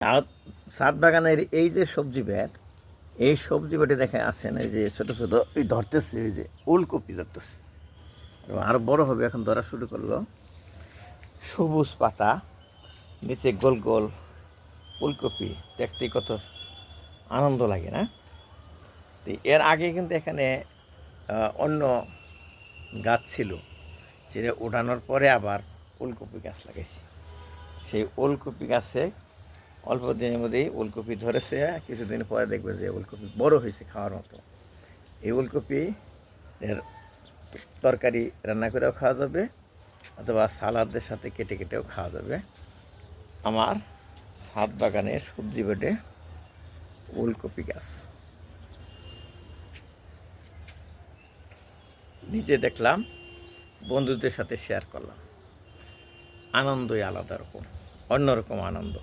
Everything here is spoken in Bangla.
আর ছাদ বাগানের এই যে সবজি ব্যাট, এই সবজি বেটে দেখে আসেন এই যে ছোটো ছোটো এই ধরতেছে, এই যে ওলকপি ধরতেছে এবং আরও বড় হবে, এখন ধরা শুরু করলো। সবুজ পাতা, নিচে গোল গোল ওলকপি, দেখতে কত আনন্দ লাগে না? তো এর আগে কিন্তু এখানে অন্য গাছ ছিল, সেটা ওঠানোর পরে আবার ওলকপি গাছ লাগাইছি। সেই ওলকপি গাছে অল্প দিনের মধ্যেই ওলকপি ধরেছে, কিছুদিন পরে দেখবে যে ওলকপি বড় হয়েছে খাওয়ার মতো। এই ওলকপি এর তরকারি রান্না করেও খাওয়া যাবে, অথবা সালাদের সাথে কেটে কেটেও খাওয়া যাবে। আমার ছাদ বাগানে সবজি বেডে ওলকপি গাছ, নিজে দেখলাম, বন্ধুদের সাথে শেয়ার করলাম। আনন্দই আলাদা রকম, অন্যরকম আনন্দ।